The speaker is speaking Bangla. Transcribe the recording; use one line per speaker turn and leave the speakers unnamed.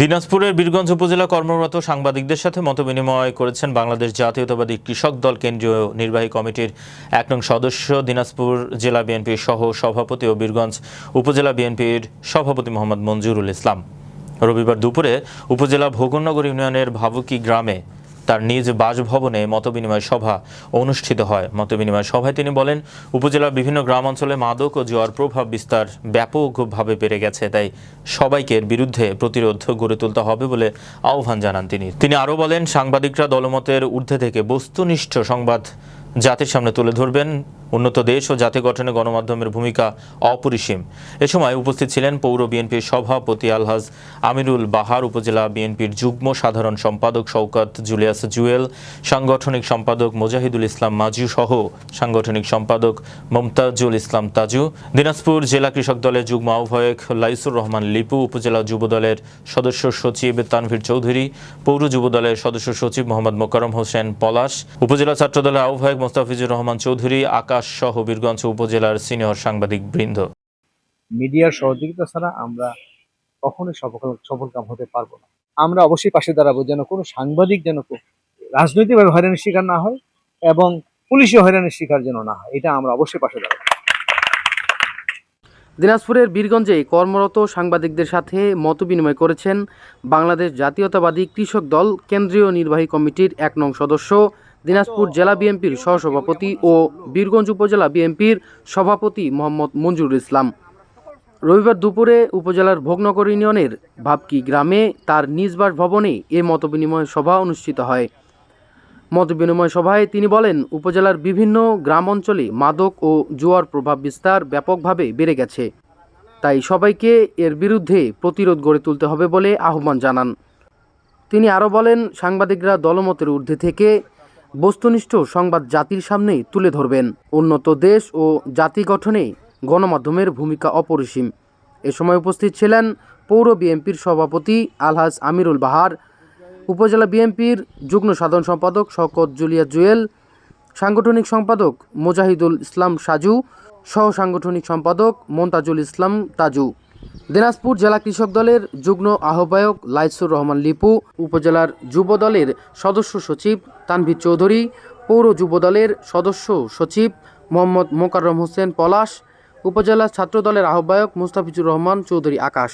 দিনাজপুরের বীরগঞ্জ উপজেলা কর্মরত সাংবাদিকদের সাথে মতবিনিময় করেছেন বাংলাদেশ জাতীয়তাবাদী কৃষক দল কেন্দ্রীয় নির্বাহী কমিটির ১ নং সদস্য, দিনাজপুর জেলা বিএনপির সহ সভাপতি ও বীরগঞ্জ উপজেলা বিএনপির সভাপতি মোহাম্মদ মঞ্জুরুল ইসলাম। রবিবার দুপুরে উপজেলা ভোগনগর ইউনিয়নের ভাবুকি গ্রামে তার নিজ বাসভবনে মতবিনিময় সভা অনুষ্ঠিত হয়। মতবিনিময় সভায় তিনি বলেন, উপজেলার বিভিন্ন গ্রাম অঞ্চলে মাদক ও জুয়ার প্রভাব বিস্তার ব্যাপকভাবে বেড়ে গেছে, তাই সবাইকে এর বিরুদ্ধে প্রতিরোধ গড়ে তুলতে হবে বলে আহ্বান জানান তিনি আরও বলেন, সাংবাদিকরা দলমতের ঊর্ধ্বে থেকে বস্তুনিষ্ঠ সংবাদ জাতির সামনে তুলে ধরবেন। উন্নত দেশ ও জাতি গঠনে গণমাধ্যমের ভূমিকা অপরিসীম। এ সময় উপস্থিত ছিলেন পৌর বিএনপির সভাপতি আলহাজ আমিরুল বাহার, উপজেলা বিএনপির যুগ্ম সাধারণ সম্পাদক শওকত জুলিয়াস জুয়েল, সাংগঠনিক সম্পাদক মোজাহিদুল ইসলাম মাজু সহ সাংগঠনিক সম্পাদক মমতাজুল ইসলাম তাজু, দিনাজপুর জেলা কৃষক দলের যুগ্ম আহ্বায়ক লাইসুর রহমান লিপু, উপজেলা যুব দলের সদস্য সচিব তানভীর চৌধুরী, পৌর যুব দলের সদস্য সচিব মোহাম্মদ মোকাররম হোসেন পলাশ, উপজেলা ছাত্র দলের আহ্বায়ক মোস্তাফিজুর রহমান চৌধুরী, আকাশ সহ বীরগঞ্জ উপজেলার সিনিয়র সাংবাদিক বৃন্দ।
মিডিয়ার সহযোগিতা ছাড়া আমরা কখনোই সফলকাম হতে পারবো না। আমরা অবশ্যই পাশে দাঁড়াবো যেন কোনো সাংবাদিক যেন রাজনৈতিকভাবে হয়রানির শিকার না হয় এবং পুলিশি হয়রানির শিকার যেন না হয়, এটা আমরা অবশ্যই পাশে দাঁড়াবো।
দিনাজপুরের বীরগঞ্জে কর্মরত সাংবাদিকদের সাথে মতবিনিময় করেছেন বাংলাদেশ জাতীয়তাবাদী কৃষক দল কেন্দ্রীয় নির্বাহী কমিটির ১ নং সদস্য, দিনাজপুর জেলা বিএনপির সহসভাপতি ও বীরগঞ্জ উপজেলা বিএনপির সভাপতি মোহাম্মদ মঞ্জুরুল ইসলাম। রবিবার দুপুরে উপজেলার ভোগনগর ইউনিয়নের ভাবকি গ্রামে তার নিজ বাসভবনে এ মতবিনিময় সভা অনুষ্ঠিত হয়। মতবিনিময় সভায় তিনি বলেন, উপজেলার বিভিন্ন গ্রাম অঞ্চলে মাদক ও জুয়ার প্রভাব বিস্তার ব্যাপকভাবে বেড়ে গেছে, তাই সবাইকে এর বিরুদ্ধে প্রতিরোধ গড়ে তুলতে হবে বলে আহ্বান জানান। তিনি আরও বলেন, সাংবাদিকরা দলমতের ঊর্ধ্বে থেকে বস্তুনিষ্ঠ সংবাদ জাতির সামনে তুলে ধরবেন। উন্নত দেশ ও জাতি গঠনে গণমাধ্যমের ভূমিকা অপরিসীম। এ সময় উপস্থিত ছিলেন পৌর বিএনপির সভাপতি আলহাজ আমিরুল বাহার, উপজেলা বিএনপির যুগ্ম সাধারণ সম্পাদক শওকত জুলিয়াস জুয়েল, সাংগঠনিক সম্পাদক মোজাহিদুল ইসলাম সাজু, সহ সাংগঠনিক সম্পাদক মমতাজুল ইসলাম তাজু, দিনাজপুর জেলা কৃষক দলের যুগ্ম আহ্বায়ক লাইসুর রহমান লিপু, উপজেলার যুব দলের সদস্য সচিব তানভীর চৌধুরী, পৌর যুব দলের সদস্য সচিব মোহাম্মদ মোকাররম হোসেন পলাশ, উপজেলা ছাত্র দলের আহ্বায়ক মুস্তাফিজুর রহমান চৌধুরী আকাশ।